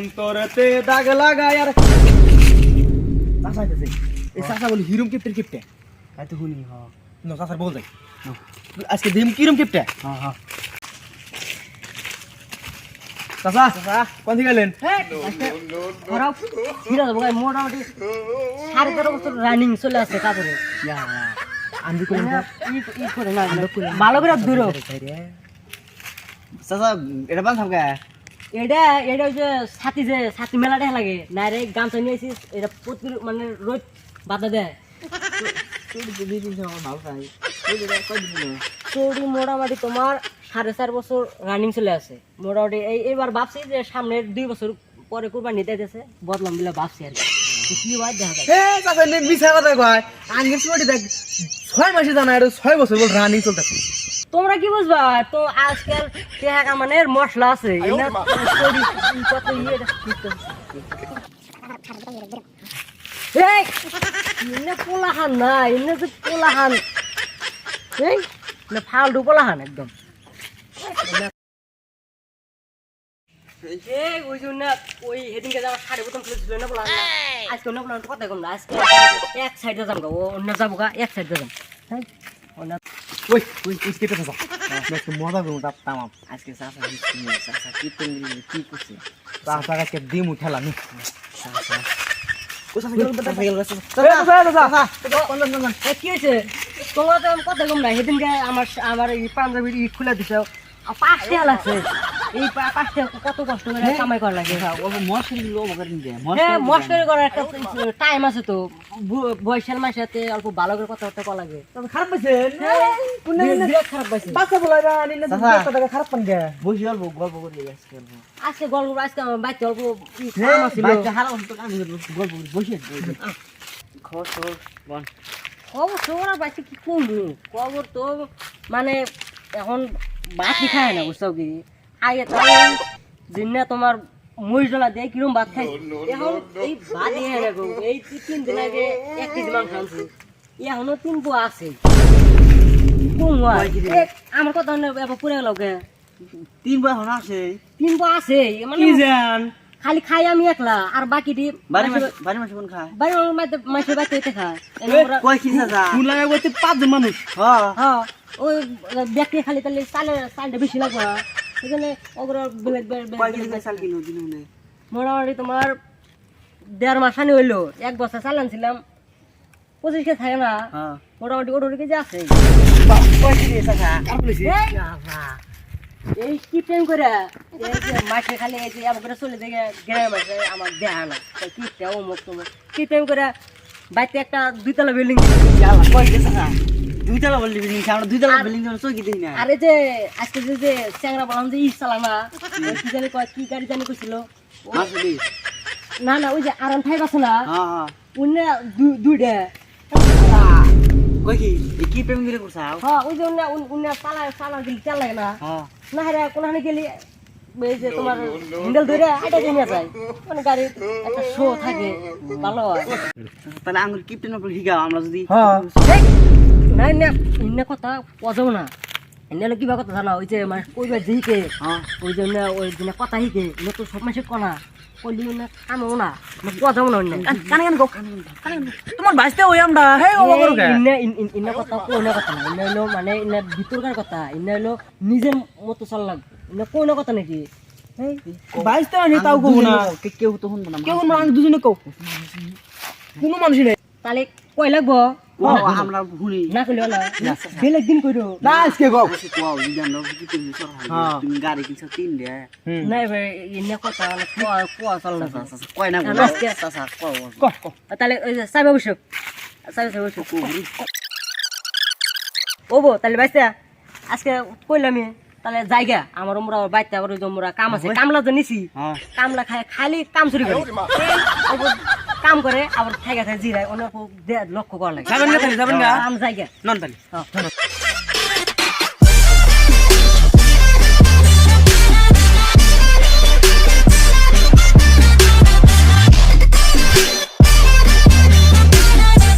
অন্তরতে দাগ লাগায় আর চাচা গেছে এই চাচা বলি হিরুম কিপটের কিপটে এত শুনি হ না চাচার বল যাই আজকে দিম কিরম কিপটে হ্যাঁ হ্যাঁ চাচা চাচা কোন দিকে গেলেন ওরাও ফিরে যাবো গাই মোটামুটি 13.5 বছর রানিং চলে আসছে কাপড়ে আমি কোন ই করে না ভালো করে দূর চাচা এটা বান থাকা এটা এটা ওই যে ছাতি মেলাটা লাগে না রে গামছা নিয়েছিস এটা প্রতি মানে রোজ বাধা দেয় ভালো পাই চৌড়ি মোটামুটি তোমার 4.5 বছর রানিং চলে আছে মোটামুটি এইবার ভাবছি যে সামনের 2 বছর পরে কুরবানি দিতেছে বদলাম দিলে ভাবছি আর কি হয় দেখা যায় চাচা নে মিছা কথা কয় আনগে চুটি দেখ 6 মাসে জানা আর 6 বছর বল রানিং চলতেছে তোমরা কি বুঝবা তো আজকাল টেহা কামানের মশলা আছে এনা চৌড়ি কত এই ইন্নে পোলাহান না ইন্নে যে পোলাহান এই না ফালতু পোলাহান একদম এই ওই জন্য ওই হেদিনকে যাওয়ার 5.5 কিলো না পোলাহান আজকে না পোলাহান কথা কম না আজকে এক সাইডে যাম গো অন্য যাবো গা এক সাইডে যাম হ্যাঁ অন্য ওই ওই কেটে চাচা একটু মজা করব তামাম আজকে চাচা চাচা কি করছে চাচা আজকে দিম উঠালা নি চাচা ও চাচা গেল চাচা কি হয়েছে তোমার তো কথা কম না সেদিনকে আমার এই পাঞ্জাবির ই খুলে দিছে 5 টাকা লাগছে এই 5 টাকা কত কষ্ট করে কামাই করা লাগে মশারি লোভ করে নিয়ে হ্যাঁ মস্করি করার একটা টাইম আছে তো বয়সের মাসের সাথে অল্প ভালো করে কথাবার্তা করা লাগে খারাপ পাইছেন বিরাট খারাপ পাইছে বাচ্চা বলাইবা নিলে টাকা খারাপ পান গে বসে অল্প গল্প করে আজকে আজকে আজকে আমার বাচ্চা অল্প কাম আছিল গল্প বসে খবর বল খবর পাইছে কি করবো খবর তো মানে এখন ভাতই খায় না বুঝছো কি আগে তো জিন্না তোমার মহিলা দিয়ে কিরম ভাত খাই এখন এই ভাত এই 3 দিন আগে 1 কেজি মাংস আনছি এখনো 3 পোয়া আছে আমার কথা পুরে গেল গে 3 বার হনা আছে 3 পোয়া আছে মানে কি জান খালি খাই আমি একলা আর বাকি দি বাড়ি মাসে কোন খায় বাড়ি মাসে বাচ্চা হইতে খায় কয় কি চাচা ফুল লাগা বলতে 5 জন মানুষ হ্যাঁ হ্যাঁ ওই ব্যক্তি খালি তাহলে চালটা বেশি লাগবে সেখানে ওগুলো কয় কেজি চাল কিলো দিনে মোটামুটি তোমার 1.5 মাস আনি হইলো 1 বছর চাল আনছিলাম 25 কেজি থাকে না হ্যাঁ মোটামুটি 18 কেজি আছে কয় কেজি চাচা এই কি প্রেম করে এই যে মাসে খালি এই যে আমাকে চলে যায় গ্রামে মাসে আমার দেখা না কি অমুক তমুক কি প্রেম করে বাড়িতে একটা 2 তলা বিল্ডিং কয় কেজি চাচা 2 তলা বিল্ডিং আমরা 2 তলা বিল্ডিং চৌকি দিই না আরে যে আজকে যে চ্যাংরা বললাম যে ই চালানা কি জানি কি গাড়ি জানি কইছিল না না ওই যে আরাম ঠাই আছে না হ্যাঁ উন্নে দুইটা কই কি প্রেম করে করছাও হ্যাঁ ওই যে উন্নে চালা দিল চাল লাগে না হ্যাঁ না রে কোনখানে গেলি এই যে তোমার হ্যান্ডেল ধরে এটা নিয়ে যায় মানে গাড়ি একটা শো থাকে ভালো হয় তাহলে আঙ্গুর কি প্রেম করে শিখাও আমরা যদি হ্যাঁ না না ইন্নে কথা পজাও না এনে কিবা কথা জানা ওই যে মানে কইবা জিকে হ্যাঁ ওই জন্য ওই দিন কথা হিকে ইনে তো সব মাসে কনা কইলি না কামও না পজাও না কানে কানে গো তোমার বাইসতে হই আমরা হে ও বড় কে ইন্নে কথা কোনে কথা না ইন্নে হলো মানে ইন্নে ভিতরকার কথা ইন্নে হলো নিজের মতো চল লাগবে ইন্নে কোনে কথা নাকি এই বাইসতে আমি তাও কব না কেউ তো শুনবো না কেউ না আমি দুজনে কও কোনো মানুষই নাই তাহলে কই লাগবো আমরা ভুলি না কইলো না বেলেগ দিন কইরো না আজকে গো কোয়াও জানো কি তুমি সরহাই তুমি গাড়ি কিনছো 3 দে না ইন্নে কথা কোয়া চল না কয় না গো চাচা কও ক তাহলে ওই যে সাবে বসো ওবো তাহলে বাইসা আজকে কইলামই তাহলে জায়গা আমার মোরা বাইতে আবার ওই মোরা কাম আছে কামলা তো নিছি হ্যাঁ কামলা খায় খালি কাম চুরি করে কাম করে আবার থাকা থাকে জিরায় অনেক লক্ষ্য করা লাগে যাবেন না কাম জায়গা নন তালি হ্যাঁ